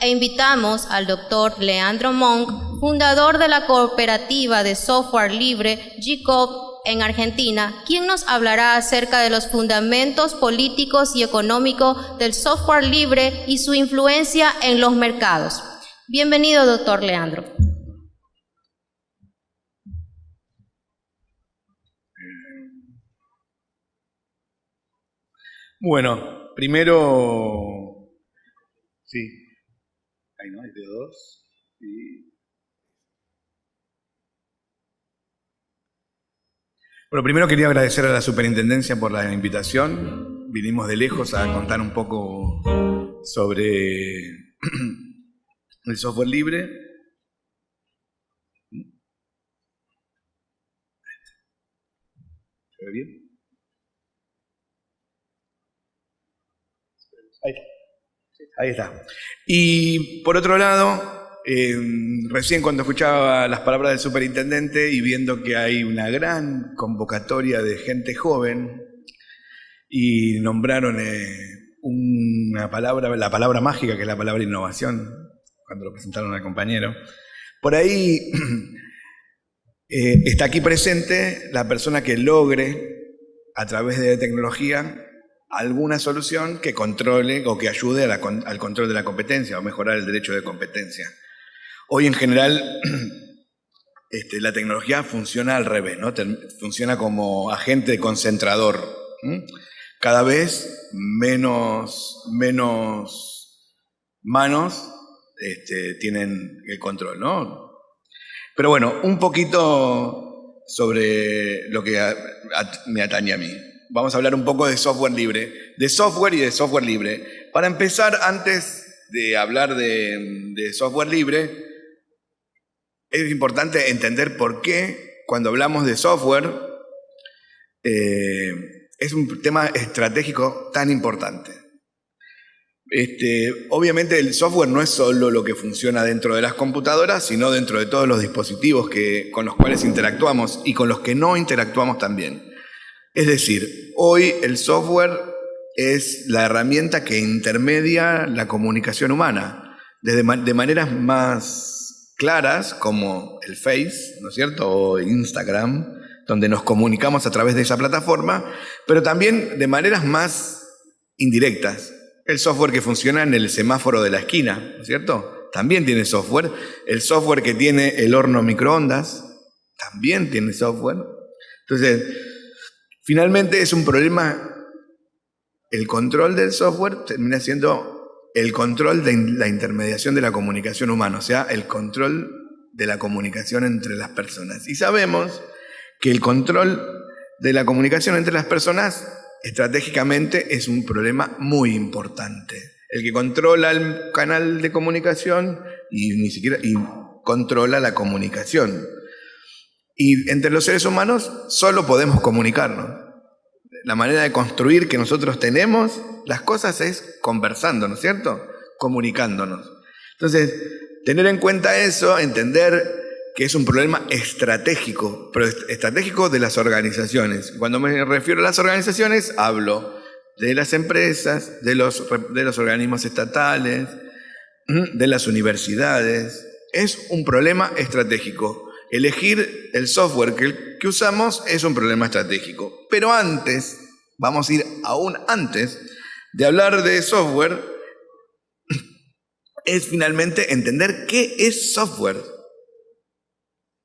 E invitamos al doctor Leandro Monk, fundador de la cooperativa de software libre G-Coop en Argentina, quien nos hablará acerca de los fundamentos políticos y económicos del software libre y su influencia en los mercados. Bienvenido, doctor Leandro. Bueno, primero, sí, ahí no hay de dos. Bueno, primero quería agradecer a la Superintendencia por la invitación. Vinimos de lejos a contar un poco sobre el software libre. ¿Se ve bien? Ahí está. Y por otro lado, recién cuando escuchaba las palabras del superintendente y viendo que hay una gran convocatoria de gente joven y nombraron una palabra, la palabra mágica, que es la palabra innovación, cuando lo presentaron al compañero, por ahí está aquí presente la persona que logre, a través de la tecnología, alguna solución que controle o que ayude al control de la competencia o mejorar el derecho de competencia. Hoy en general la tecnología funciona al revés, ¿no? Funciona como agente concentrador. Cada vez menos manos tienen el control, ¿no? Pero bueno, un poquito sobre lo que me atañe a mí. Vamos a hablar un poco de software libre, de software y de software libre. Para empezar, antes de hablar de software libre, es importante entender por qué, cuando hablamos de software, es un tema estratégico tan importante. Obviamente el software no es solo lo que funciona dentro de las computadoras, sino dentro de todos los dispositivos con los cuales interactuamos y con los que no interactuamos también. Es decir, hoy el software es la herramienta que intermedia la comunicación humana, de maneras más claras, como el Face, ¿no es cierto?, o Instagram, donde nos comunicamos a través de esa plataforma, pero también de maneras más indirectas. El software que funciona en el semáforo de la esquina, ¿no es cierto?, también tiene software. El software que tiene el horno microondas también tiene software. Entonces, finalmente es un problema, el control del software termina siendo el control de la intermediación de la comunicación humana, o sea, el control de la comunicación entre las personas. Y sabemos que el control de la comunicación entre las personas estratégicamente es un problema muy importante. El que controla el canal de comunicación y controla la comunicación. Y entre los seres humanos solo podemos comunicarnos. La manera de construir que nosotros tenemos las cosas es conversando, ¿no es cierto?, comunicándonos. Entonces, tener en cuenta eso, entender que es un problema estratégico, pero estratégico de las organizaciones. Cuando me refiero a las organizaciones, hablo de las empresas, de los organismos estatales, de las universidades. Es un problema estratégico. Elegir el software que usamos es un problema estratégico. Pero antes, vamos a ir aún antes de hablar de software, es finalmente entender qué es software.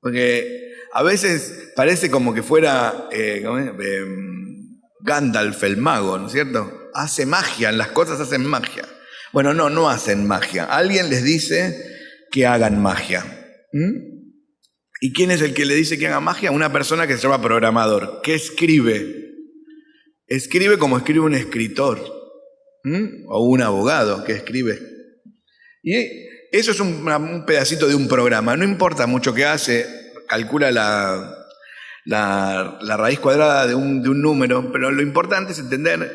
Porque a veces parece como que fuera Gandalf el mago, ¿no es cierto? Hace magia, las cosas hacen magia. Bueno, no hacen magia. Alguien les dice que hagan magia. ¿Y quién es el que le dice que haga magia? Una persona que se llama programador, que escribe. Escribe como escribe un escritor, o un abogado que escribe. Y eso es un pedacito de un programa. No importa mucho qué hace, calcula la raíz cuadrada de un número, pero lo importante es entender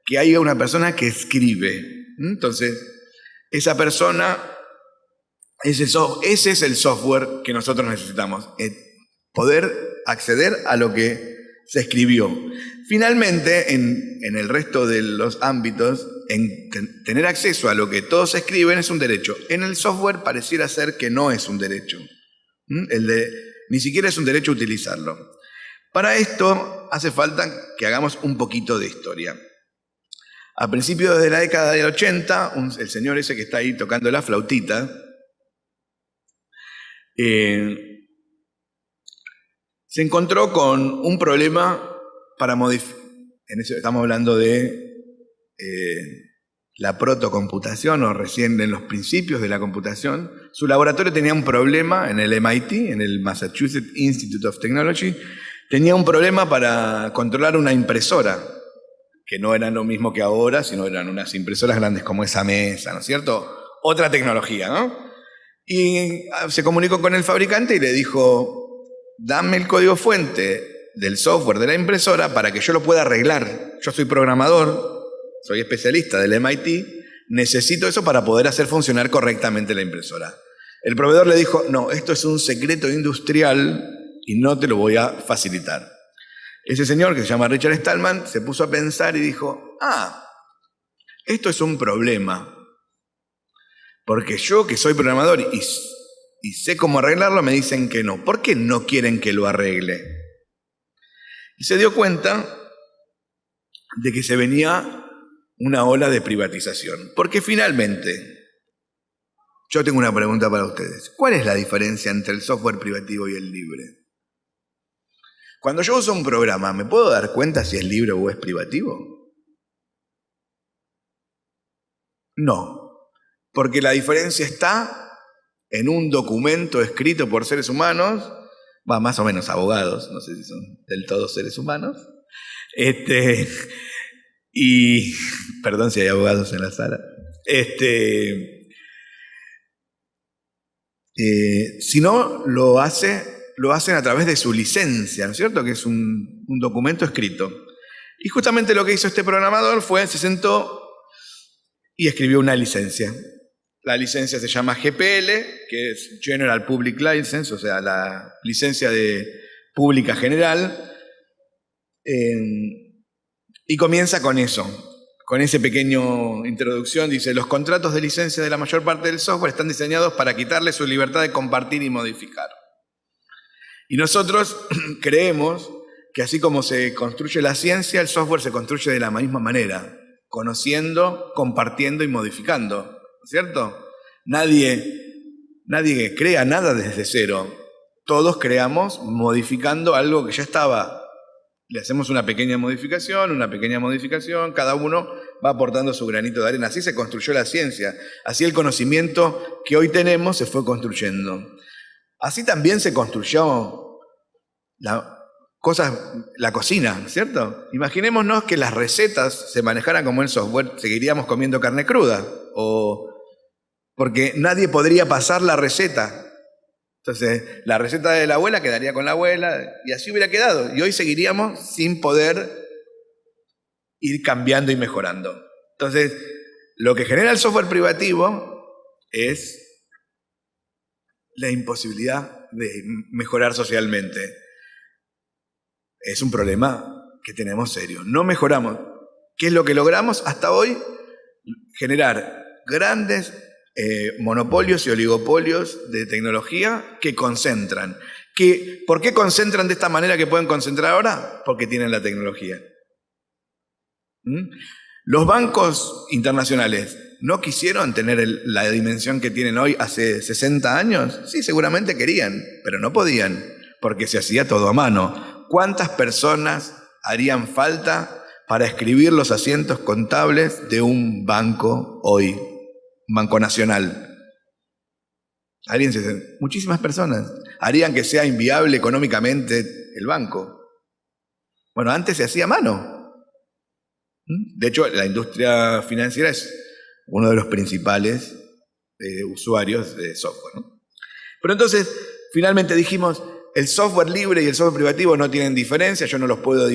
que hay una persona que escribe. Entonces, esa persona... Ese es el software que nosotros necesitamos, poder acceder a lo que se escribió. Finalmente, en el resto de los ámbitos, tener acceso a lo que todos escriben es un derecho. En el software pareciera ser que no es un derecho. Ni siquiera es un derecho utilizarlo. Para esto hace falta que hagamos un poquito de historia. A principios de la década del 80, el señor ese que está ahí tocando la flautita, se encontró con un problema para modificar. Estamos hablando de la protocomputación o recién en los principios de la computación. Su laboratorio tenía un problema en el MIT, en el Massachusetts Institute of Technology. Tenía un problema para controlar una impresora, que no eran lo mismo que ahora, sino eran unas impresoras grandes como esa mesa, ¿no es cierto? Otra tecnología, ¿no? Y se comunicó con el fabricante y le dijo, dame el código fuente del software de la impresora para que yo lo pueda arreglar. Yo soy programador, soy especialista del MIT, necesito eso para poder hacer funcionar correctamente la impresora. El proveedor le dijo, no, esto es un secreto industrial y no te lo voy a facilitar. Ese señor, que se llama Richard Stallman, se puso a pensar y dijo, esto es un problema. Porque yo, que soy programador y sé cómo arreglarlo, me dicen que no. ¿Por qué no quieren que lo arregle? Y se dio cuenta de que se venía una ola de privatización. Porque finalmente, yo tengo una pregunta para ustedes. ¿Cuál es la diferencia entre el software privativo y el libre? Cuando yo uso un programa, ¿me puedo dar cuenta si es libre o es privativo? No, porque la diferencia está en un documento escrito por seres humanos, más o menos abogados, no sé si son del todo seres humanos, y perdón si hay abogados en la sala, si no lo hacen a través de su licencia, ¿no es cierto? Que es un documento escrito. Y justamente lo que hizo este programador se sentó y escribió una licencia. La licencia se llama GPL, que es General Public License, o sea, la licencia pública general. Y comienza con eso. Con esa pequeña introducción dice, los contratos de licencia de la mayor parte del software están diseñados para quitarle su libertad de compartir y modificar. Y nosotros creemos que así como se construye la ciencia, el software se construye de la misma manera, conociendo, compartiendo y modificando, ¿no es cierto? Nadie crea nada desde cero. Todos creamos modificando algo que ya estaba. Le hacemos una pequeña modificación, cada uno va aportando su granito de arena. Así se construyó la ciencia, así el conocimiento que hoy tenemos se fue construyendo. Así también se construyó la cocina, ¿no es cierto? Imaginémonos que las recetas se manejaran como el software, seguiríamos comiendo carne cruda, porque nadie podría pasar la receta. Entonces, la receta de la abuela quedaría con la abuela y así hubiera quedado. Y hoy seguiríamos sin poder ir cambiando y mejorando. Entonces, lo que genera el software privativo es la imposibilidad de mejorar socialmente. Es un problema que tenemos serio. No mejoramos. ¿Qué es lo que logramos hasta hoy? Generar grandes monopolios y oligopolios de tecnología que concentran. ¿Por qué concentran de esta manera que pueden concentrar ahora? Porque tienen la tecnología. Los bancos internacionales ¿no quisieron tener la dimensión que tienen hoy hace 60 años? Sí, seguramente querían, pero no podían, porque se hacía todo a mano. ¿Cuántas personas harían falta para escribir los asientos contables de un banco hoy? Un banco nacional. Muchísimas personas harían que sea inviable económicamente el banco. Bueno, antes se hacía a mano. De hecho, la industria financiera es uno de los principales usuarios de software, ¿no? Pero entonces, finalmente dijimos, el software libre y el software privativo no tienen diferencia, yo no puedo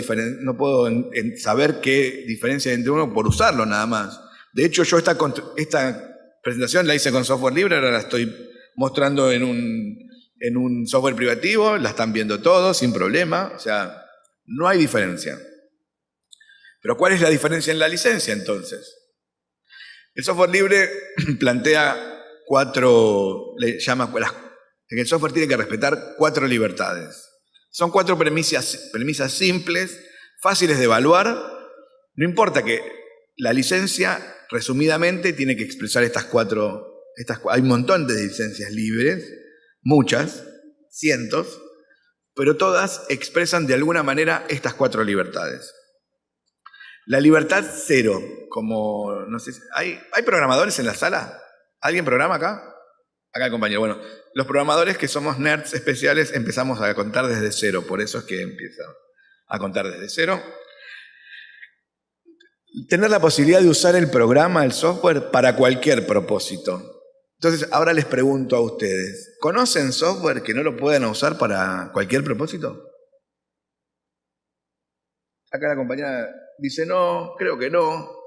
saber qué diferencia hay entre uno por usarlo nada más. De hecho, yo esta presentación la hice con software libre, ahora la estoy mostrando en un software privativo, la están viendo todos sin problema, o sea, no hay diferencia. Pero ¿cuál es la diferencia en la licencia entonces? El software libre plantea que el software tiene que respetar 4 libertades. Son 4 premisas simples, fáciles de evaluar. No importa que la licencia, resumidamente, tiene que expresar estas 4. Hay un montón de licencias libres, muchas, cientos, pero todas expresan de alguna manera estas 4 libertades. La libertad 0, como, no sé, ¿hay programadores en la sala? ¿Alguien programa acá? Acá el compañero. Bueno, los programadores que somos nerds especiales empezamos a contar desde 0, por eso es que empieza a contar desde 0. Tener la posibilidad de usar el programa, el software, para cualquier propósito. Entonces, ahora les pregunto a ustedes, ¿conocen software que no lo puedan usar para cualquier propósito? Acá la compañera dice no, creo que no.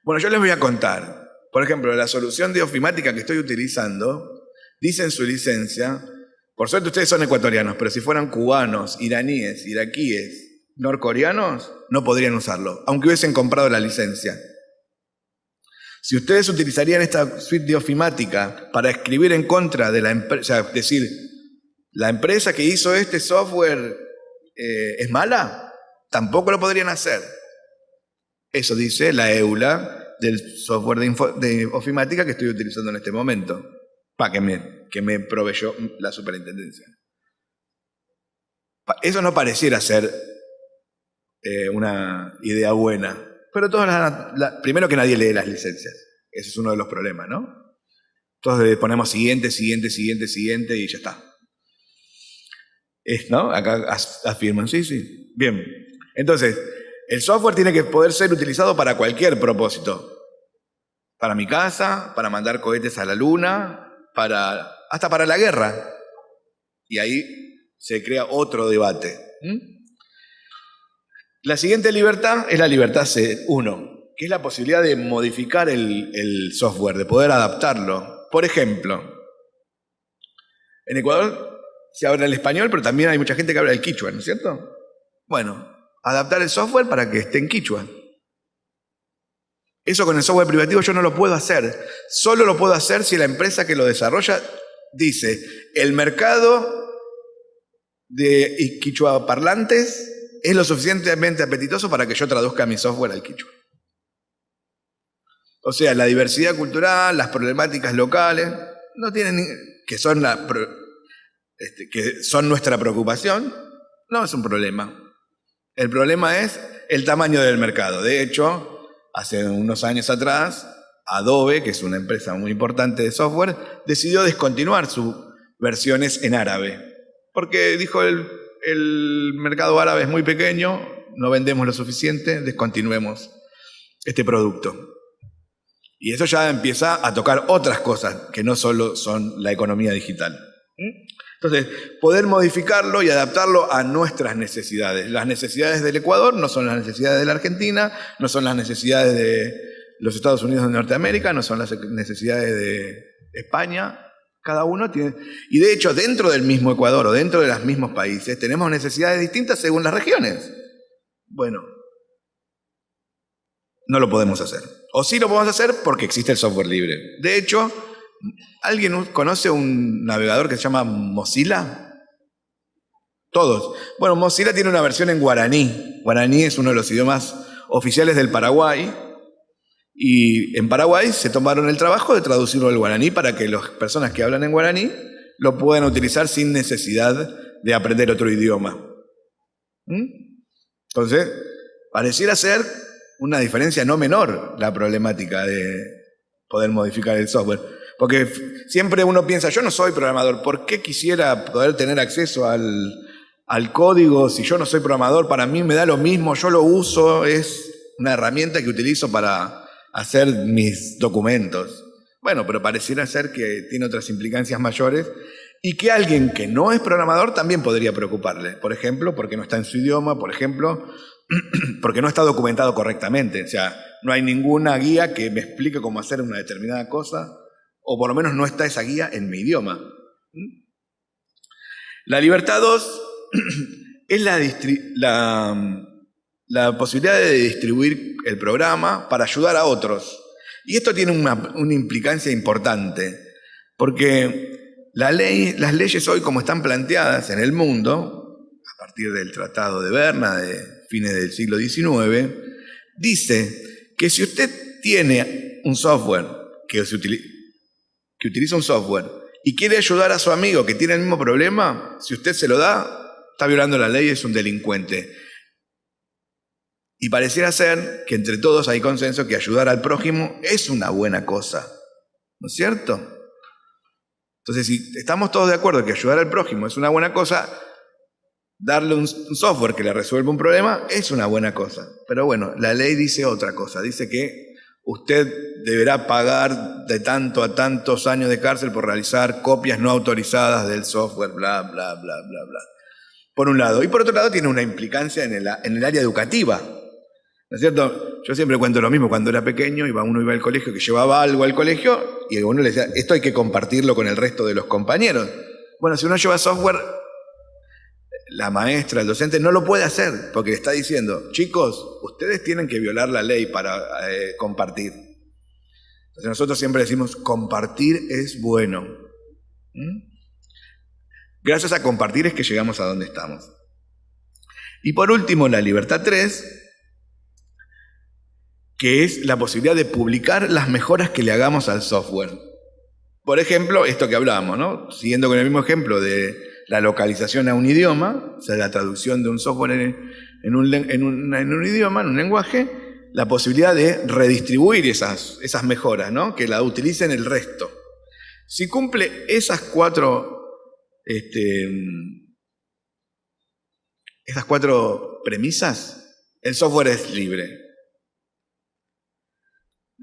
Bueno, yo les voy a contar. Por ejemplo, la solución de ofimática que estoy utilizando, dice en su licencia, por suerte ustedes son ecuatorianos, pero si fueran cubanos, iraníes, iraquíes, norcoreanos, no podrían usarlo, aunque hubiesen comprado la licencia. Si ustedes utilizarían esta suite de ofimática para escribir en contra de la empresa, o sea, decir, la empresa que hizo este software es mala, tampoco lo podrían hacer. Eso dice la EULA del software de ofimática que estoy utilizando en este momento, que me proveyó la superintendencia. Eso no pareciera ser una idea buena, pero todos primero que nadie lee las licencias. Ese es uno de los problemas, ¿no? Todos le ponemos siguiente y ya está. ¿No? Acá afirman, sí. Bien. Entonces, el software tiene que poder ser utilizado para cualquier propósito. Para mi casa, para mandar cohetes a la luna, hasta para la guerra. Y ahí se crea otro debate. La siguiente libertad es la libertad C1, que es la posibilidad de modificar el software, de poder adaptarlo. Por ejemplo, en Ecuador se habla el español, pero también hay mucha gente que habla el quichua, ¿no es cierto? Bueno, adaptar el software para que esté en quichua. Eso con el software privativo yo no lo puedo hacer. Solo lo puedo hacer si la empresa que lo desarrolla dice, el mercado de quichua parlantes es lo suficientemente apetitoso para que yo traduzca mi software al quichua. O sea, la diversidad cultural, las problemáticas locales, no tienen que son nuestra preocupación, no es un problema. El problema es el tamaño del mercado. De hecho, hace unos años atrás, Adobe, que es una empresa muy importante de software, decidió descontinuar sus versiones en árabe. Porque dijo el mercado árabe es muy pequeño, no vendemos lo suficiente, descontinuemos este producto. Y eso ya empieza a tocar otras cosas que no solo son la economía digital. Entonces, poder modificarlo y adaptarlo a nuestras necesidades. Las necesidades del Ecuador no son las necesidades de la Argentina, no son las necesidades de los Estados Unidos de Norteamérica, no son las necesidades de España. Cada uno tiene... Y de hecho, dentro del mismo Ecuador o dentro de los mismos países, tenemos necesidades distintas según las regiones. Bueno, no lo podemos hacer. O sí lo podemos hacer porque existe el software libre. De hecho, ¿alguien conoce un navegador que se llama Mozilla? Todos. Bueno, Mozilla tiene una versión en guaraní. Guaraní es uno de los idiomas oficiales del Paraguay. Y en Paraguay se tomaron el trabajo de traducirlo al guaraní para que las personas que hablan en guaraní lo puedan utilizar sin necesidad de aprender otro idioma. Entonces, pareciera ser una diferencia no menor la problemática de poder modificar el software. Porque siempre uno piensa, yo no soy programador, ¿por qué quisiera poder tener acceso al código si yo no soy programador? Para mí me da lo mismo, yo lo uso, es una herramienta que utilizo para hacer mis documentos. Bueno, pero pareciera ser que tiene otras implicancias mayores y que alguien que no es programador también podría preocuparle. Por ejemplo, porque no está en su idioma, por ejemplo, porque no está documentado correctamente. O sea, no hay ninguna guía que me explique cómo hacer una determinada cosa, o por lo menos no está esa guía en mi idioma. La libertad 2 es la la posibilidad de distribuir el programa para ayudar a otros. Y esto tiene una implicancia importante, porque las leyes hoy, como están planteadas en el mundo, a partir del Tratado de Berna de fines del siglo XIX, dice que si usted tiene un software que utiliza un software y quiere ayudar a su amigo que tiene el mismo problema, si usted se lo da, está violando la ley y es un delincuente. Y pareciera ser que entre todos hay consenso que ayudar al prójimo es una buena cosa, ¿no es cierto? Entonces, si estamos todos de acuerdo que ayudar al prójimo es una buena cosa, darle un software que le resuelva un problema es una buena cosa. Pero bueno, la ley dice otra cosa, dice que usted deberá pagar de tanto a tantos años de cárcel por realizar copias no autorizadas del software, bla, bla, bla, bla, bla. Por un lado. Y por otro lado tiene una implicancia en el área educativa. ¿No es cierto? Yo siempre cuento lo mismo. Cuando era pequeño, uno iba al colegio, que llevaba algo al colegio, y uno le decía, esto hay que compartirlo con el resto de los compañeros. Bueno, si uno lleva software, la maestra, el docente, no lo puede hacer, porque le está diciendo, chicos, ustedes tienen que violar la ley para compartir. Entonces nosotros siempre decimos, compartir es bueno. Gracias a compartir es que llegamos a donde estamos. Y por último, la libertad 3, que es la posibilidad de publicar las mejoras que le hagamos al software. Por ejemplo, esto que hablábamos, ¿no? Siguiendo con el mismo ejemplo de la localización a un idioma, o sea, la traducción de un software en un idioma, en un lenguaje, la posibilidad de redistribuir esas mejoras, ¿no? Que la utilicen el resto. Si cumple esas cuatro premisas, el software es libre.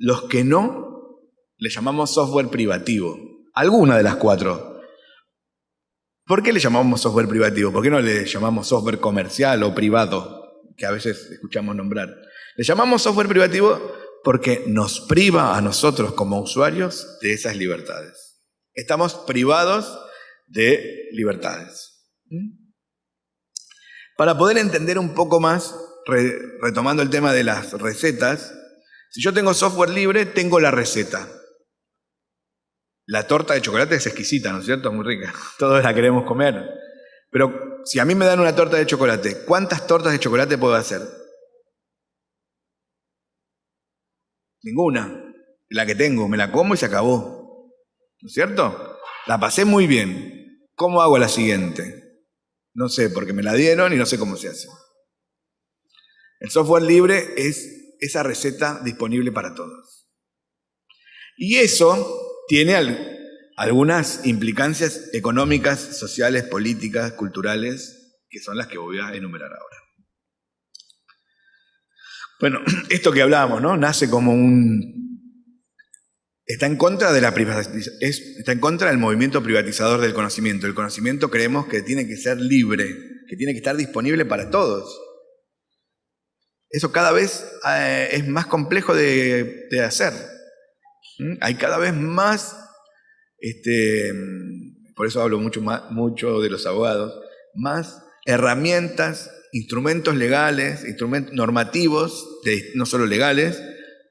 Los que no, le llamamos software privativo. Alguna de las 4. ¿Por qué le llamamos software privativo? ¿Por qué no le llamamos software comercial o privado? Que a veces escuchamos nombrar. Le llamamos software privativo porque nos priva a nosotros como usuarios de esas libertades. Estamos privados de libertades. Para poder entender un poco más, retomando el tema de las recetas, si yo tengo software libre, tengo la receta. La torta de chocolate es exquisita, ¿no es cierto? Es muy rica. Todos la queremos comer. Pero si a mí me dan una torta de chocolate, ¿cuántas tortas de chocolate puedo hacer? Ninguna. La que tengo, me la como y se acabó. ¿No es cierto? La pasé muy bien. ¿Cómo hago la siguiente? No sé, porque me la dieron y no sé cómo se hace. El software libre es esa receta disponible para todos. Y eso tiene algunas implicancias económicas, sociales, políticas, culturales, que son las que voy a enumerar ahora. Bueno, esto que hablábamos, ¿no? Nace como está en contra de la privatización, está en contra del movimiento privatizador del conocimiento. El conocimiento creemos que tiene que ser libre, que tiene que estar disponible para todos. Eso cada vez es más complejo de hacer. Hay cada vez más, por eso hablo mucho de los abogados, más herramientas, instrumentos legales, instrumentos normativos, no solo legales,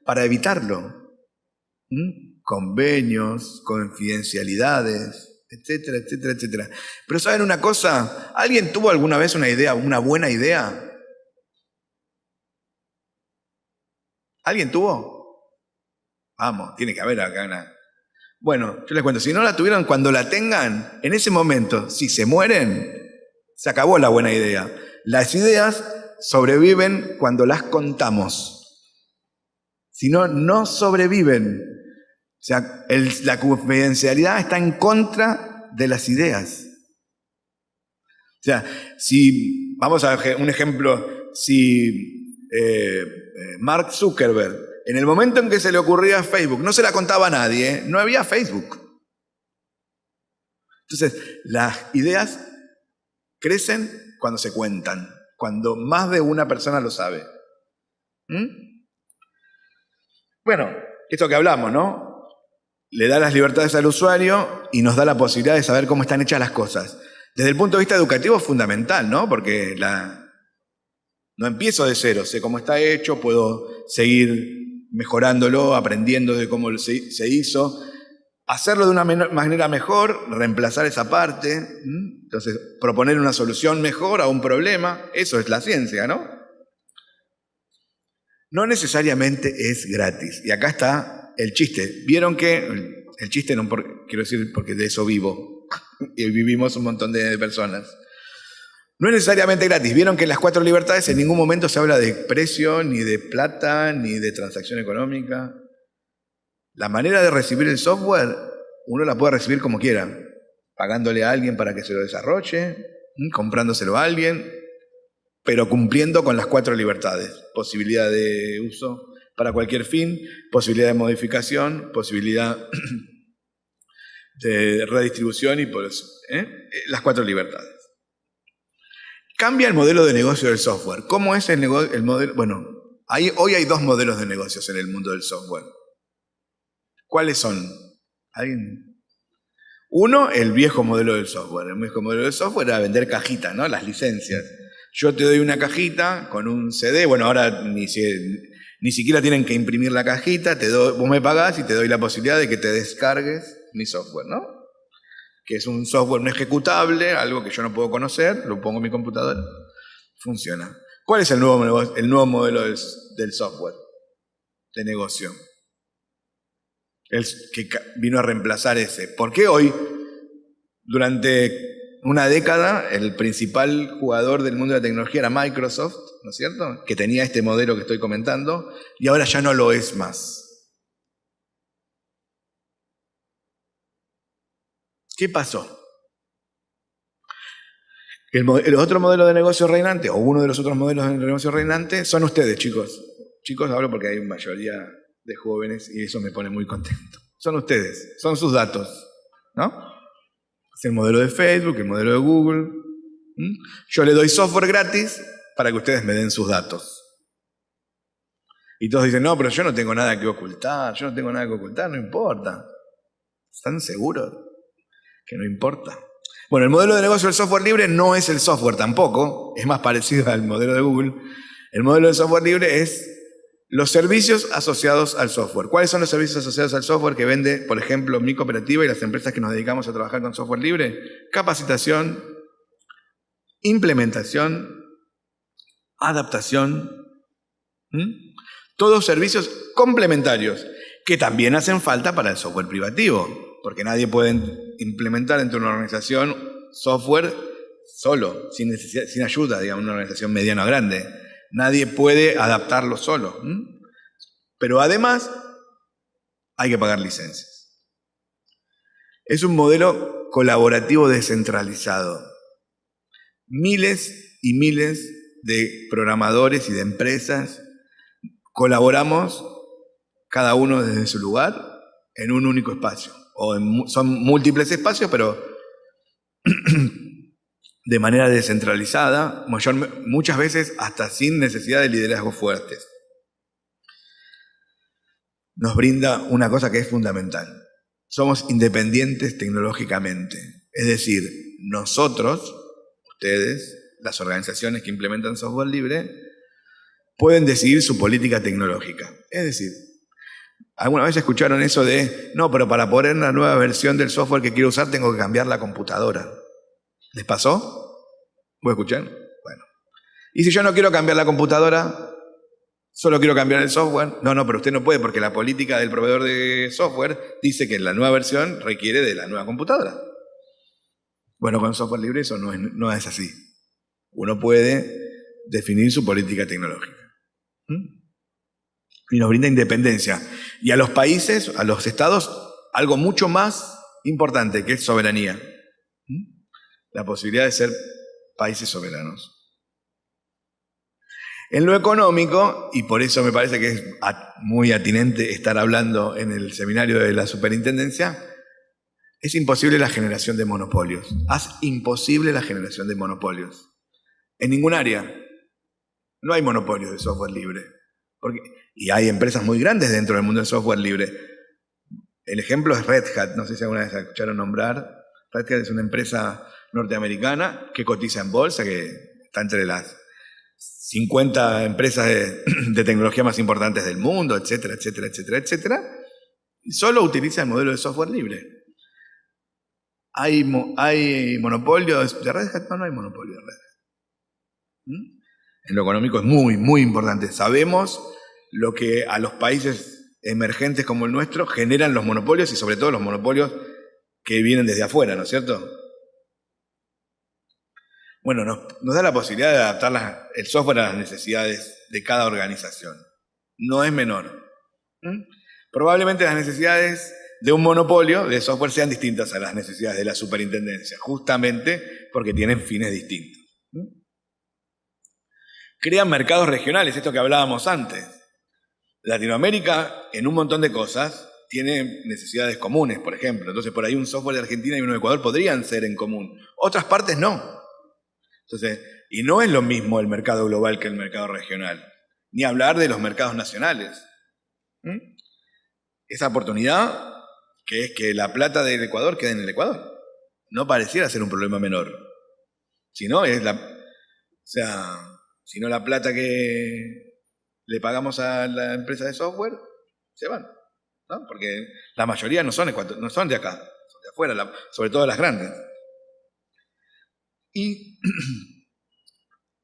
para evitarlo. Convenios, confidencialidades, etcétera, etcétera, etcétera. Pero ¿saben una cosa? ¿Alguien tuvo alguna vez una buena idea? ¿Alguien tuvo? Vamos, tiene que haber acá una. Bueno, yo les cuento, si no la tuvieron, cuando la tengan, en ese momento, si se mueren, se acabó la buena idea. Las ideas sobreviven cuando las contamos. Si no, no sobreviven. O sea, la confidencialidad está en contra de las ideas. O sea, si, vamos a ver un ejemplo, si Mark Zuckerberg, en el momento en que se le ocurría Facebook, no se la contaba a nadie, no había Facebook. Entonces, las ideas crecen cuando se cuentan, cuando más de una persona lo sabe. Bueno, esto que hablamos, ¿no? Le da las libertades al usuario y nos da la posibilidad de saber cómo están hechas las cosas. Desde el punto de vista educativo es fundamental, ¿no? Porque No empiezo de cero, sé cómo está hecho, puedo seguir mejorándolo, aprendiendo de cómo se hizo, hacerlo de una manera mejor, reemplazar esa parte, entonces proponer una solución mejor a un problema, eso es la ciencia, ¿no? No necesariamente es gratis, y acá está el chiste. ¿Vieron que, el chiste no quiero decir porque de eso vivo, y vivimos un montón de personas, no es necesariamente gratis. Vieron que en las 4 libertades en ningún momento se habla de precio, ni de plata, ni de transacción económica. La manera de recibir el software, uno la puede recibir como quiera, pagándole a alguien para que se lo desarrolle, comprándoselo a alguien, pero cumpliendo con las 4 libertades. Posibilidad de uso para cualquier fin, posibilidad de modificación, posibilidad de redistribución y por eso, las 4 libertades. Cambia el modelo de negocio del software. ¿Cómo es el modelo? Bueno, hoy hay 2 modelos de negocios en el mundo del software. ¿Cuáles son? ¿Alguien? Uno, el viejo modelo del software. El viejo modelo del software era vender cajitas, ¿no? Las licencias. Yo te doy una cajita con un CD. Bueno, ahora ni siquiera tienen que imprimir la cajita. Vos me pagás y te doy la posibilidad de que te descargues mi software, ¿no? Que es un software no ejecutable, algo que yo no puedo conocer, lo pongo en mi computadora, funciona. ¿Cuál es el nuevo modelo del software de negocio? El que vino a reemplazar ese. ¿Por qué hoy, durante una década, el principal jugador del mundo de la tecnología era Microsoft, ¿no es cierto? Que tenía este modelo que estoy comentando, y ahora ya no lo es más. ¿Qué pasó? El otro modelo de negocio reinante, o uno de los otros modelos de negocio reinante, son ustedes, chicos. Chicos, hablo porque hay mayoría de jóvenes y eso me pone muy contento. Son ustedes, son sus datos, ¿no? Es el modelo de Facebook, el modelo de Google. Yo le doy software gratis para que ustedes me den sus datos. Y todos dicen, no, pero yo no tengo nada que ocultar, no importa. ¿Están seguros? Que no importa. Bueno, el modelo de negocio del software libre no es el software tampoco, es más parecido al modelo de Google. El modelo del software libre es los servicios asociados al software. ¿Cuáles son los servicios asociados al software que vende, por ejemplo, mi cooperativa y las empresas que nos dedicamos a trabajar con software libre? Capacitación, implementación, adaptación, todos servicios complementarios que también hacen falta para el software privativo. Porque nadie puede implementar dentro de una organización software solo, sin ayuda, digamos, una organización mediana o grande. Nadie puede adaptarlo solo. Pero además, hay que pagar licencias. Es un modelo colaborativo descentralizado. Miles y miles de programadores y de empresas colaboramos, cada uno desde su lugar, en un único espacio. Son múltiples espacios, pero de manera descentralizada, muchas veces hasta sin necesidad de liderazgos fuertes. Nos brinda una cosa que es fundamental. Somos independientes tecnológicamente. Es decir, nosotros, ustedes, las organizaciones que implementan software libre, pueden decidir su política tecnológica. Es decir, ¿alguna vez escucharon eso de, no, pero para poner una nueva versión del software que quiero usar tengo que cambiar la computadora? ¿Les pasó? ¿Vos escuchan? Bueno. ¿Y si yo no quiero cambiar la computadora, solo quiero cambiar el software? No, pero usted no puede porque la política del proveedor de software dice que la nueva versión requiere de la nueva computadora. Bueno, con software libre eso no es así. Uno puede definir su política tecnológica. Y nos brinda independencia. Y a los países, a los estados, algo mucho más importante, que es soberanía. La posibilidad de ser países soberanos. En lo económico, y por eso me parece que es muy atinente estar hablando en el seminario de la superintendencia, es imposible la generación de monopolios. Es imposible la generación de monopolios. En ningún área. No hay monopolios de software libre. Y hay empresas muy grandes dentro del mundo del software libre. El ejemplo es Red Hat. No sé si alguna vez la escucharon nombrar. Red Hat es una empresa norteamericana que cotiza en bolsa, que está entre las 50 empresas de tecnología más importantes del mundo, etcétera, etcétera, etcétera, etcétera, y solo utiliza el modelo de software libre. ¿Hay monopolios de Red Hat? No hay monopolio de Red Hat. En lo económico es muy, muy importante. Sabemos lo que a los países emergentes como el nuestro generan los monopolios y sobre todo los monopolios que vienen desde afuera, ¿no es cierto? Bueno, nos da la posibilidad de adaptar el software a las necesidades de cada organización. No es menor. Probablemente las necesidades de un monopolio de software sean distintas a las necesidades de la superintendencia, justamente porque tienen fines distintos. Crean mercados regionales, esto que hablábamos antes. Latinoamérica, en un montón de cosas, tiene necesidades comunes, por ejemplo. Entonces, por ahí un software de Argentina y uno de Ecuador podrían ser en común. Otras partes no. Entonces, y no es lo mismo el mercado global que el mercado regional. Ni hablar de los mercados nacionales. Esa oportunidad, que es que la plata del Ecuador quede en el Ecuador, no pareciera ser un problema menor. Sino la plata que le pagamos a la empresa de software, se van, ¿no? Porque la mayoría no son de acá, son de afuera, sobre todo las grandes. Y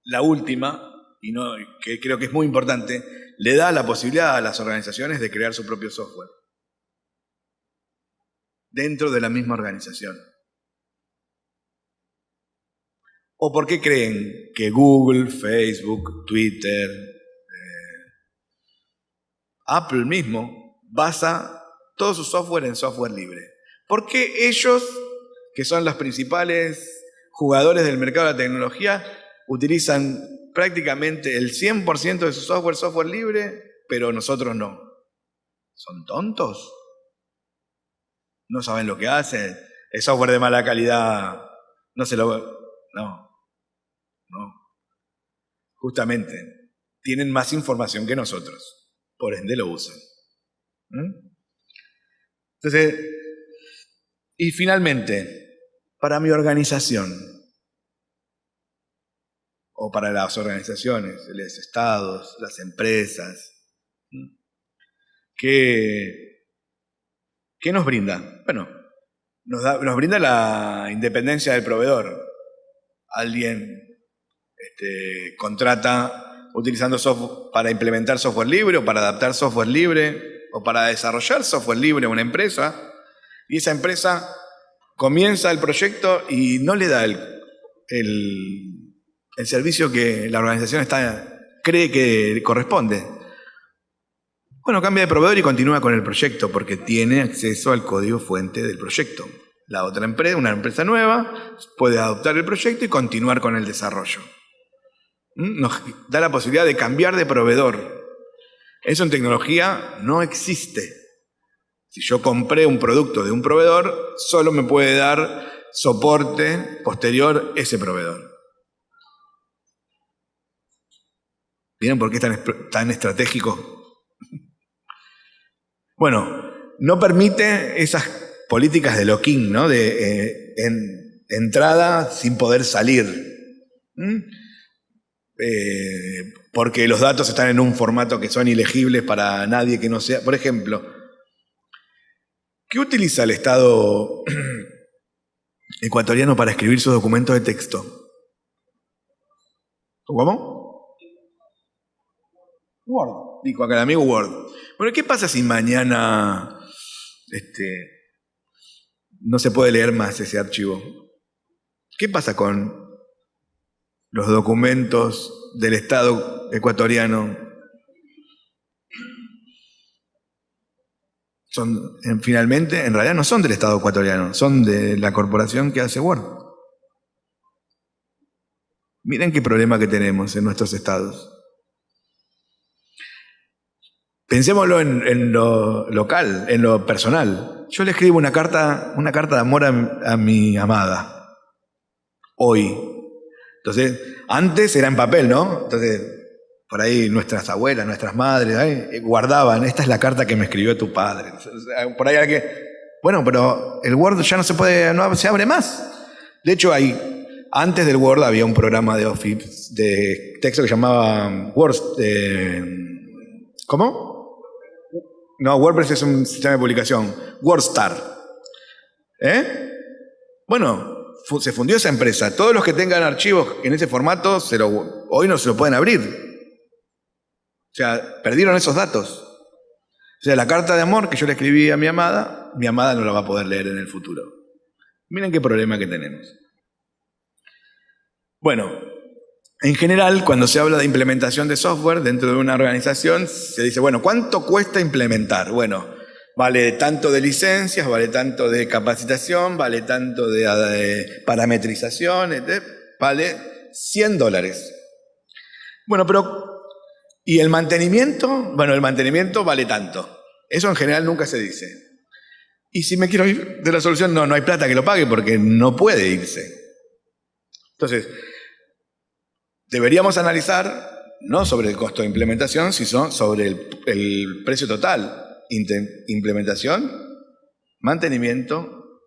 la última, que creo que es muy importante, le da la posibilidad a las organizaciones de crear su propio software dentro de la misma organización. ¿O por qué creen que Google, Facebook, Twitter, Apple mismo basa todo su software en software libre? ¿Por qué ellos, que son los principales jugadores del mercado de la tecnología, utilizan prácticamente el 100% de su software libre, pero nosotros no? ¿Son tontos? ¿No saben lo que hacen? El software de mala calidad No. Justamente, tienen más información que nosotros, por ende lo usan. Entonces, y finalmente, para mi organización, o para las organizaciones, los estados, las empresas, ¿qué nos brinda? Bueno, nos brinda la independencia del proveedor. Alguien contrata utilizando software para implementar software libre o para adaptar software libre o para desarrollar software libre a una empresa, y esa empresa comienza el proyecto y no le da el servicio que la organización cree que corresponde. Bueno, cambia de proveedor y continúa con el proyecto porque tiene acceso al código fuente del proyecto. La otra empresa, una empresa nueva, puede adoptar el proyecto y continuar con el desarrollo. Nos da la posibilidad de cambiar de proveedor. Eso en tecnología no existe. Si yo compré un producto de un proveedor, solo me puede dar soporte posterior ese proveedor. ¿Vieron por qué es tan estratégico? Bueno, no permite esas políticas de lock-in, ¿no? De entrada sin poder salir. Porque los datos están en un formato que son ilegibles para nadie que no sea. Por ejemplo, ¿qué utiliza el Estado ecuatoriano para escribir sus documentos de texto? ¿Cómo? Word. Digo acá el amigo Word. Bueno, ¿qué pasa si mañana no se puede leer más ese archivo? ¿Qué pasa con los documentos del Estado ecuatoriano? Finalmente, en realidad no son del Estado ecuatoriano, son de la corporación que hace Word. Miren qué problema que tenemos en nuestros estados. Pensémoslo en lo local, en lo personal. Yo le escribo una carta de amor a mi amada. Hoy. Entonces, antes era en papel, ¿no? Entonces, por ahí nuestras abuelas, nuestras madres, guardaban, esta es la carta que me escribió tu padre. Por ahí alguien, bueno, pero el Word ya no se abre más. De hecho, hay Antes del Word había un programa de Office de texto que llamaba Word. ¿Cómo? No, WordPress es un sistema de publicación. WordStar. Bueno, se fundió esa empresa. Todos los que tengan archivos en ese formato hoy no se lo pueden abrir. O sea, perdieron esos datos. O sea, la carta de amor que yo le escribí a mi amada no la va a poder leer en el futuro. Miren qué problema que tenemos. Bueno, en general, cuando se habla de implementación de software dentro de una organización, se dice, bueno, ¿cuánto cuesta implementar? Bueno, vale tanto de licencias, vale tanto de capacitación, vale tanto de parametrización, vale $100. Bueno, pero ¿y el mantenimiento? Bueno, el mantenimiento vale tanto. Eso en general nunca se dice. Y si me quiero ir de la solución, no hay plata que lo pague porque no puede irse. Entonces, deberíamos analizar no sobre el costo de implementación, sino sobre el precio total. Implementación, mantenimiento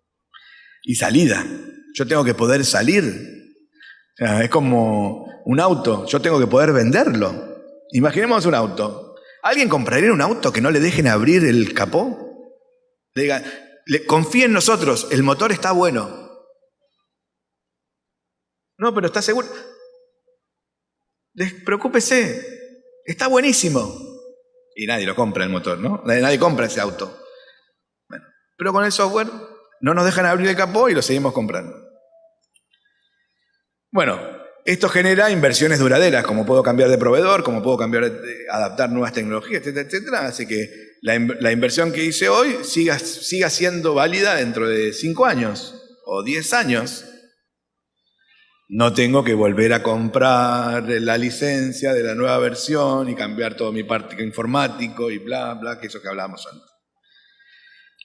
y salida. Yo tengo que poder salir. O sea, es como un auto. Yo tengo que poder venderlo. Imaginemos un auto. ¿Alguien compraría un auto que no le dejen abrir el capó? Le digan, confíe en nosotros, el motor está bueno. No, pero ¿está seguro? Despreocúpese, está buenísimo. Y nadie lo compra el motor, ¿no? Nadie compra ese auto. Bueno, pero con el software no nos dejan abrir el capó y lo seguimos comprando. Bueno, esto genera inversiones duraderas, como puedo cambiar de proveedor, como puedo adaptar nuevas tecnologías, etcétera, etcétera. Así que la inversión que hice hoy siga siendo válida dentro de 5 años o 10 años. No tengo que volver a comprar la licencia de la nueva versión y cambiar todo mi parque informático y bla, bla, que eso que hablábamos antes.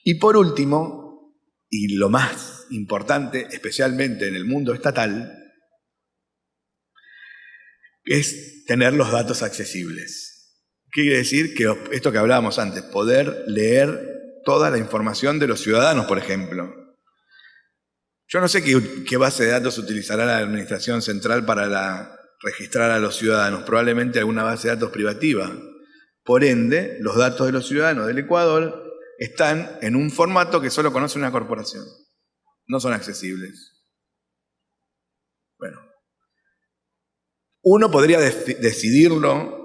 Y por último, y lo más importante, especialmente en el mundo estatal, es tener los datos accesibles. ¿Qué quiere decir? Que esto que hablábamos antes, poder leer toda la información de los ciudadanos, por ejemplo. Yo no sé qué base de datos utilizará la Administración Central para registrar a los ciudadanos, probablemente alguna base de datos privativa. Por ende, los datos de los ciudadanos del Ecuador están en un formato que solo conoce una corporación. No son accesibles. Bueno, uno podría decidirlo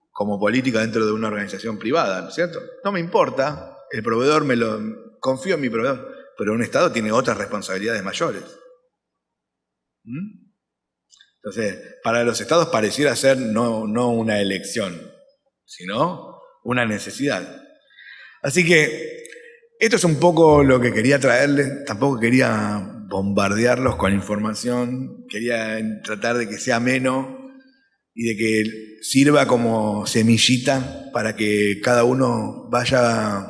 como política dentro de una organización privada, ¿no es cierto? No me importa, el proveedor confío en mi proveedor. Pero un Estado tiene otras responsabilidades mayores. Entonces, para los Estados pareciera ser no una elección, sino una necesidad. Así que esto es un poco lo que quería traerles. Tampoco quería bombardearlos con información. Quería tratar de que sea ameno y de que sirva como semillita para que cada uno vaya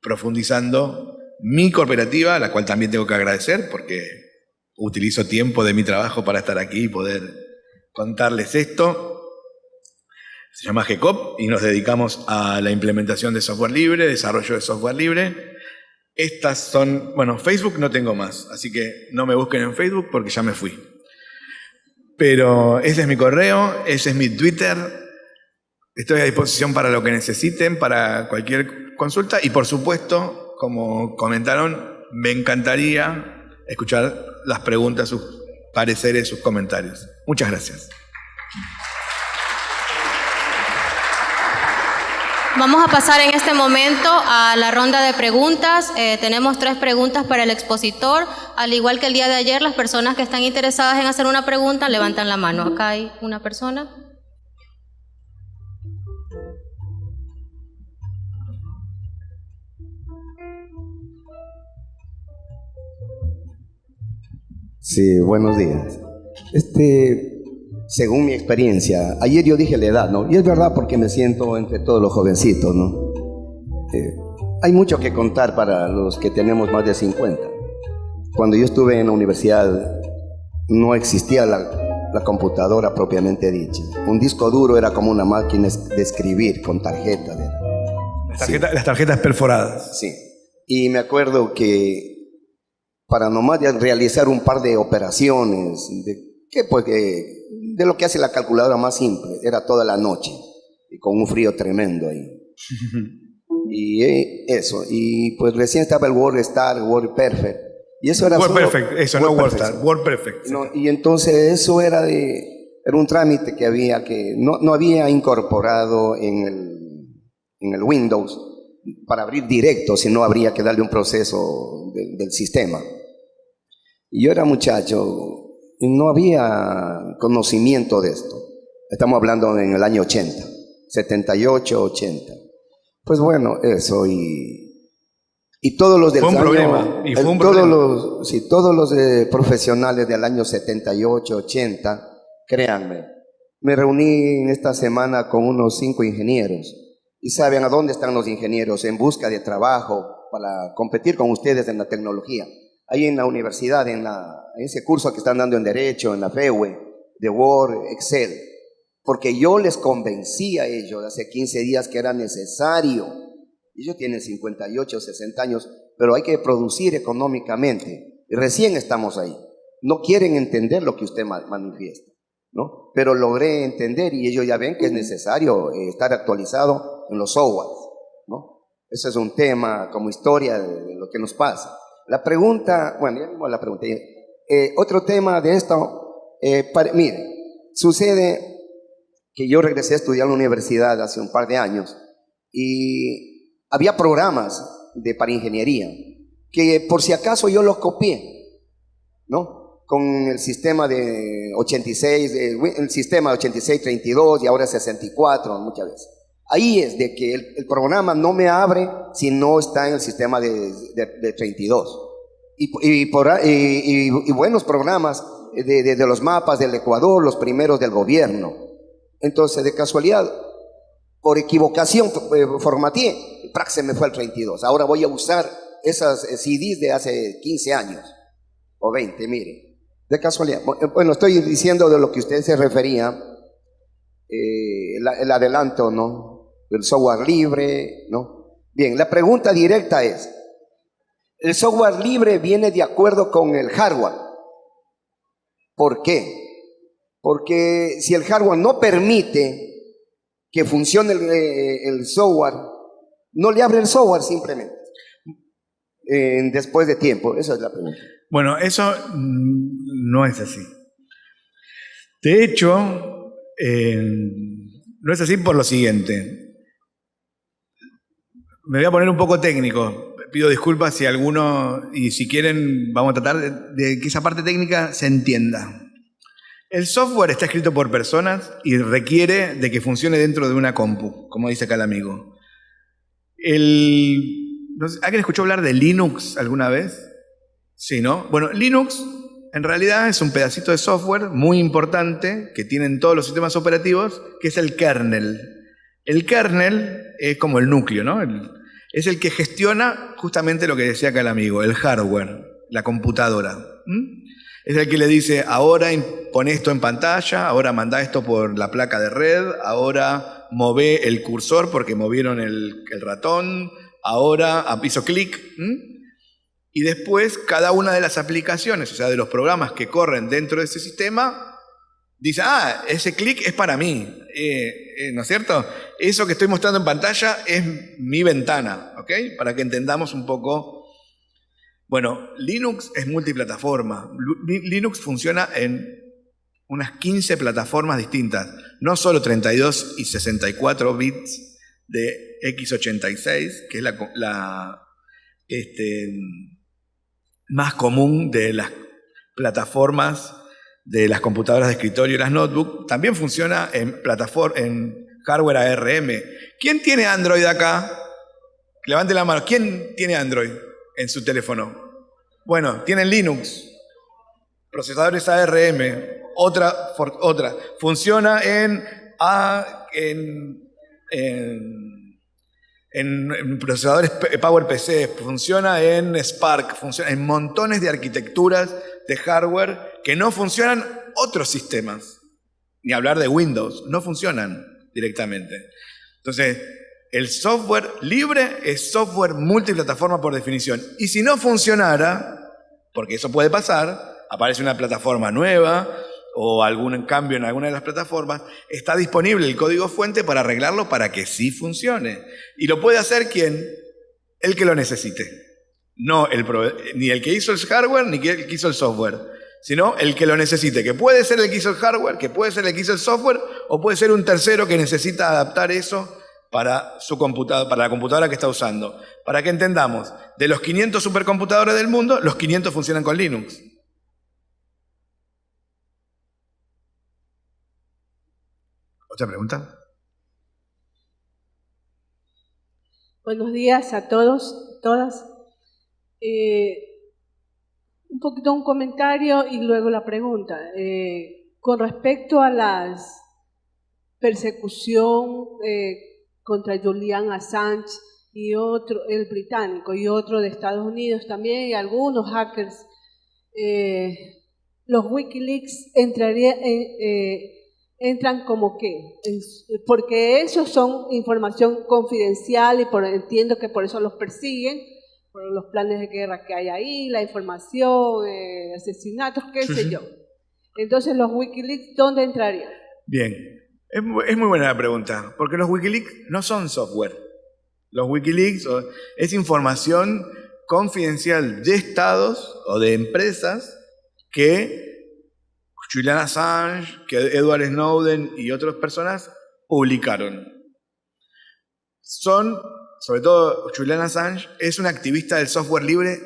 profundizando. Mi cooperativa, a la cual también tengo que agradecer porque utilizo tiempo de mi trabajo para estar aquí y poder contarles esto. Se llama GECOP y nos dedicamos a la implementación de software libre, desarrollo de software libre. Estas son, bueno, Facebook no tengo más, así que no me busquen en Facebook porque ya me fui. Pero ese es mi correo, ese es mi Twitter. Estoy a disposición para lo que necesiten, para cualquier consulta y por supuesto, como comentaron, me encantaría escuchar las preguntas, sus pareceres, sus comentarios. Muchas gracias. Vamos a pasar en este momento a la ronda de preguntas. Tenemos 3 preguntas para el expositor. Al igual que el día de ayer, las personas que están interesadas en hacer una pregunta levantan la mano. Acá hay una persona. Sí, buenos días. Según mi experiencia, ayer yo dije la edad, ¿no? Y es verdad porque me siento entre todos los jovencitos, ¿no? Hay mucho que contar para los que tenemos más de 50. Cuando yo estuve en la universidad no existía la computadora propiamente dicha. Un disco duro era como una máquina de escribir con tarjetas. Las tarjetas perforadas. Sí. Y me acuerdo que para nomás realizar un par de operaciones, de lo que hace la calculadora más simple, era toda la noche, y con un frío tremendo ahí. Y eso, y pues recién estaba el WordStar, WordPerfect, y eso era WordPerfect, eso no WordStar, WordPerfect. No, y entonces eso era un trámite que no había incorporado en el Windows para abrir directo, sino habría que darle un proceso del sistema. Y yo era muchacho, y no había conocimiento de esto. Estamos hablando en el año 80, 78, 80. Pues bueno, eso, y todos los del fue un año, problema, y fue un problema. todos los profesionales del año 78, 80, créanme, me reuní en esta semana con unos 5 ingenieros, y saben a dónde están los ingenieros, en busca de trabajo para competir con ustedes en la tecnología. Ahí en la universidad, en ese curso que están dando en Derecho, en la FEUE, de Word, Excel, porque yo les convencí a ellos hace 15 días que era necesario. Ellos tienen 58, 60 años, pero hay que producir económicamente. Y recién estamos ahí. No quieren entender lo que usted manifiesta, ¿no? Pero logré entender y ellos ya ven que es necesario estar actualizado en los softwares, ¿no? Ese es un tema como historia de lo que nos pasa. La pregunta, bueno, ya mismo la pregunté. Otro tema de esto, mire, sucede que yo regresé a estudiar en la universidad hace un par de años y había programas para ingeniería que por si acaso yo los copié, ¿no? Con el sistema de 86, el sistema de 8632 y ahora 64 muchas veces. Ahí es de que el programa no me abre si no está en el sistema de 32. Y buenos programas de los mapas del Ecuador, los primeros del gobierno. Entonces, de casualidad, por equivocación, formateé, y se me fue al 32. Ahora voy a usar esas CDs de hace 15 años, o 20, mire. De casualidad. Bueno, estoy diciendo de lo que usted se refería, el adelanto, ¿no? El software libre, ¿no? Bien, la pregunta directa es, ¿el software libre viene de acuerdo con el hardware? ¿Por qué? Porque si el hardware no permite que funcione el software, no le abre el software simplemente, después de tiempo. Esa es la pregunta. Bueno, eso no es así. De hecho, no es así por lo siguiente. Me voy a poner un poco técnico. Pido disculpas si alguno, y si quieren, vamos a tratar de que esa parte técnica se entienda. El software está escrito por personas y requiere de que funcione dentro de una compu, como dice acá el amigo. ¿Alguien escuchó hablar de Linux alguna vez? Sí, ¿no? Bueno, Linux en realidad es un pedacito de software muy importante que tienen todos los sistemas operativos, que es el kernel. El kernel es como el núcleo, ¿no? Es el que gestiona justamente lo que decía acá el amigo, el hardware, la computadora. Es el que le dice, ahora pon esto en pantalla, ahora mandá esto por la placa de red, ahora mové el cursor porque movieron el ratón, ahora hizo clic. Y después cada una de las aplicaciones, o sea, de los programas que corren dentro de ese sistema, dice, ese clic es para mí, ¿no es cierto? Eso que estoy mostrando en pantalla es mi ventana, ¿ok? Para que entendamos un poco. Bueno, Linux es multiplataforma. Linux funciona en unas 15 plataformas distintas, no solo 32 y 64 bits de x86, que es la más común de las plataformas de las computadoras de escritorio y las notebooks, también funciona en hardware ARM. ¿Quién tiene Android acá? Levante la mano. ¿Quién tiene Android en su teléfono? Bueno, tienen Linux, procesadores ARM, otra. Funciona en procesadores PowerPC, funciona en Spark, funciona en montones de arquitecturas de hardware que no funcionan otros sistemas. Ni hablar de Windows, no funcionan directamente. Entonces, el software libre es software multiplataforma por definición. Y si no funcionara, porque eso puede pasar, aparece una plataforma nueva o algún cambio en alguna de las plataformas, está disponible el código fuente para arreglarlo para que sí funcione. Y lo puede hacer ¿quién? El que lo necesite. No ni el que hizo el hardware ni el que hizo el software, sino el que lo necesite, que puede ser el que hizo el hardware, que puede ser el que hizo el software, o puede ser un tercero que necesita adaptar eso para su computadora, para la computadora que está usando. Para que entendamos, de los 500 supercomputadores del mundo, los 500 funcionan con Linux. ¿Otra pregunta? Buenos días a todos, todas. Un poquito un comentario y luego la pregunta. Con respecto a la persecución contra Julian Assange y otro, el británico, y otro de Estados Unidos también, y algunos hackers, los Wikileaks entran como qué, porque esos son información confidencial y entiendo que por eso los persiguen, por los planes de guerra que hay ahí, la información, asesinatos, qué sé yo. Entonces, ¿los Wikileaks dónde entrarían? Bien, es muy buena la pregunta, porque los Wikileaks no son software. Los Wikileaks es información confidencial de estados o de empresas que Julian Assange, que Edward Snowden y otras personas publicaron. Sobre todo Julian Assange, es un activista del software libre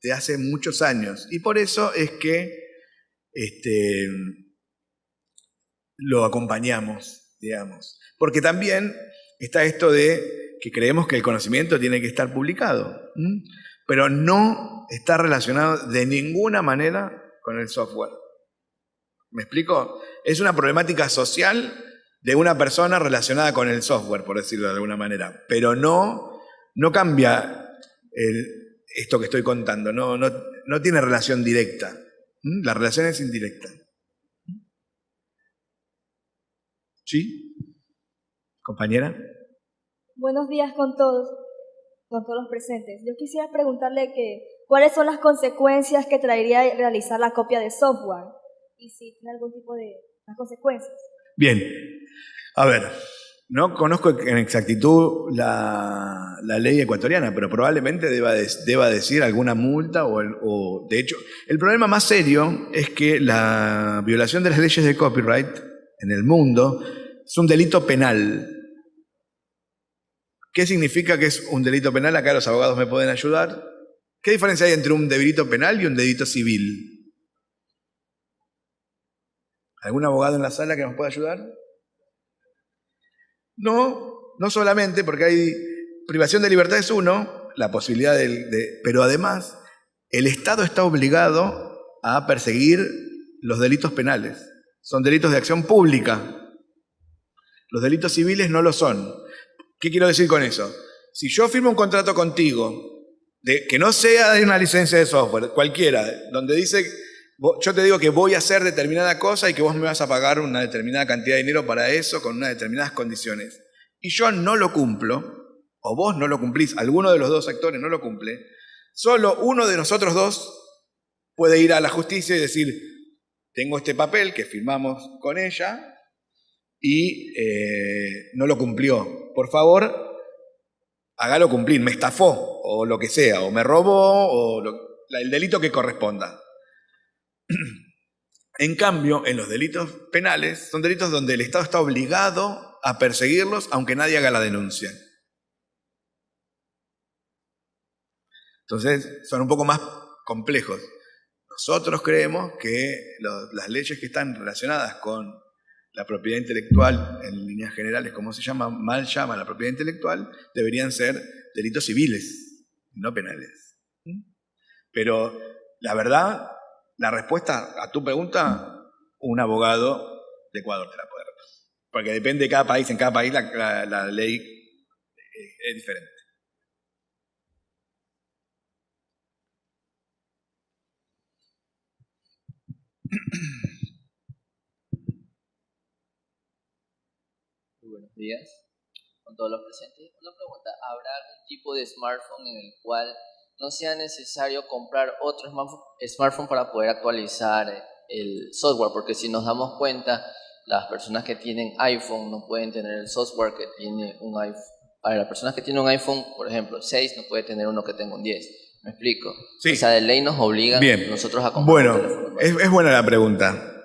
de hace muchos años. Y por eso es que lo acompañamos, digamos. Porque también está esto de que creemos que el conocimiento tiene que estar publicado, pero no está relacionado de ninguna manera con el software. ¿Me explico? Es una problemática social de una persona relacionada con el software, por decirlo de alguna manera, pero no cambia esto que estoy contando, no tiene relación directa. La relación es indirecta. ¿Sí? ¿Compañera? Buenos días con todos los presentes. Yo quisiera preguntarle cuáles son las consecuencias que traería realizar la copia de software y si tiene algún tipo de las consecuencias. Bien, a ver, no conozco en exactitud la ley ecuatoriana, pero probablemente deba decir alguna multa o de hecho, el problema más serio es que la violación de las leyes de copyright en el mundo es un delito penal. ¿Qué significa que es un delito penal? Acá los abogados me pueden ayudar. ¿Qué diferencia hay entre un delito penal y un delito civil? ¿Algún abogado en la sala que nos pueda ayudar? No solamente porque hay privación de libertad es uno, la posibilidad pero además el Estado está obligado a perseguir los delitos penales. Son delitos de acción pública. Los delitos civiles no lo son. ¿Qué quiero decir con eso? Si yo firmo un contrato contigo, que no sea de una licencia de software, cualquiera, donde dice, yo te digo que voy a hacer determinada cosa y que vos me vas a pagar una determinada cantidad de dinero para eso con unas determinadas condiciones, y yo no lo cumplo, o vos no lo cumplís, alguno de los dos actores no lo cumple, solo uno de nosotros dos puede ir a la justicia y decir, tengo este papel que firmamos con ella y no lo cumplió. Por favor, hágalo cumplir, me estafó, o lo que sea, o me robó, o el delito que corresponda. En cambio, en los delitos penales, son delitos donde el Estado está obligado a perseguirlos aunque nadie haga la denuncia. Entonces, son un poco más complejos. Nosotros creemos que las leyes que están relacionadas con la propiedad intelectual, en líneas generales, como se llama, mal llama la propiedad intelectual, deberían ser delitos civiles, no penales. Pero la verdad, la respuesta a tu pregunta, un abogado de Ecuador te la puede responder. Porque depende de cada país, en cada país la ley es diferente. Muy buenos días con todos los presentes. Una pregunta, ¿habrá algún tipo de smartphone en el cual no sea necesario comprar otro smartphone para poder actualizar el software, porque si nos damos cuenta, las personas que tienen iPhone no pueden tener el software que tiene un iPhone. Para las personas que tienen un iPhone, por ejemplo, 6, no puede tener uno que tenga un 10. ¿Me explico? Sí. O sea, de ley nos obligan nosotros a comprar Bueno, un teléfono. es buena la pregunta.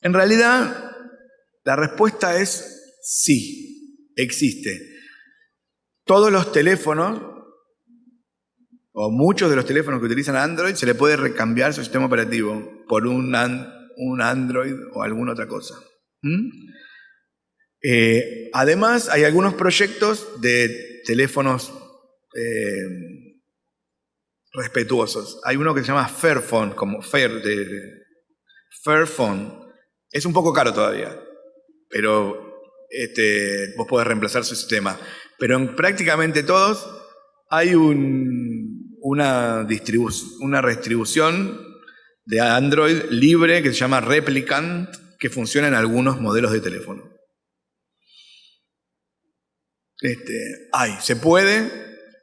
En realidad, la respuesta es sí, existe. Todos los teléfonos, o muchos de los teléfonos que utilizan Android, se le puede recambiar su sistema operativo por un Android o alguna otra cosa. Además, hay algunos proyectos de teléfonos respetuosos. Hay uno que se llama Fairphone, como Fairphone. Es un poco caro todavía, pero vos podés reemplazar su sistema. Pero en prácticamente todos hay una redistribución de Android libre que se llama Replicant, que funciona en algunos modelos de teléfono. Se puede,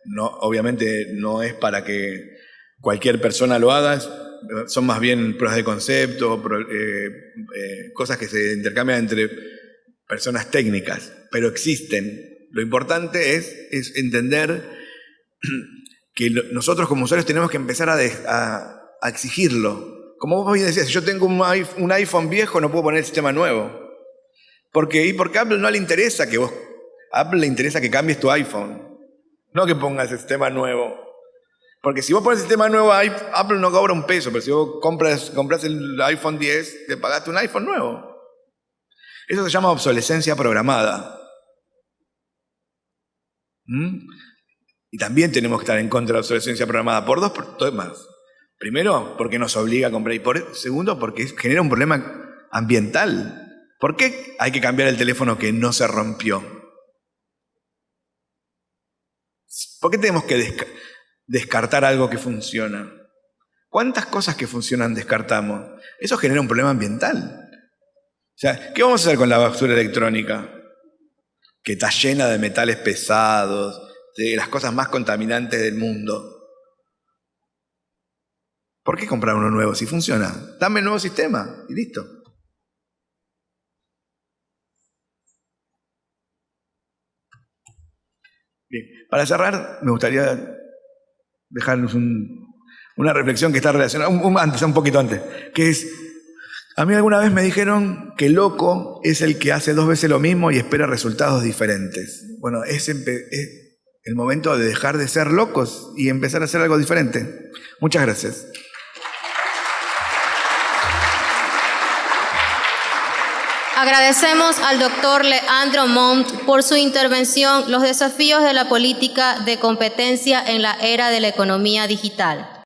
no, obviamente no es para que cualquier persona lo haga, son más bien pruebas de concepto, cosas que se intercambian entre personas técnicas, pero existen. Lo importante es entender que nosotros como usuarios tenemos que empezar a exigirlo. Como vos bien decías, si yo tengo un iPhone viejo no puedo poner el sistema nuevo. Porque a Apple no le interesa que vos... A Apple le interesa que cambies tu iPhone, no que pongas el sistema nuevo. Porque si vos pones el sistema nuevo, Apple no cobra un peso, pero si vos compras el iPhone 10, te pagaste un iPhone nuevo. Eso se llama obsolescencia programada. Y también tenemos que estar en contra de la obsolescencia programada por dos temas. Primero, porque nos obliga a comprar. Y segundo, porque genera un problema ambiental. ¿Por qué hay que cambiar el teléfono que no se rompió? ¿Por qué tenemos que descartar algo que funciona? ¿Cuántas cosas que funcionan descartamos? Eso genera un problema ambiental. O sea, ¿qué vamos a hacer con la basura electrónica? Que está llena de metales pesados, de las cosas más contaminantes del mundo. ¿Por qué comprar uno nuevo si funciona? Dame el nuevo sistema y listo. Bien, para cerrar, me gustaría dejarnos una reflexión que está relacionada, un poquito antes, que es, a mí alguna vez me dijeron que loco es el que hace 2 veces lo mismo y espera resultados diferentes. Bueno, es el momento de dejar de ser locos y empezar a hacer algo diferente. Muchas gracias. Agradecemos al doctor Leandro Montt por su intervención, los desafíos de la política de competencia en la era de la economía digital.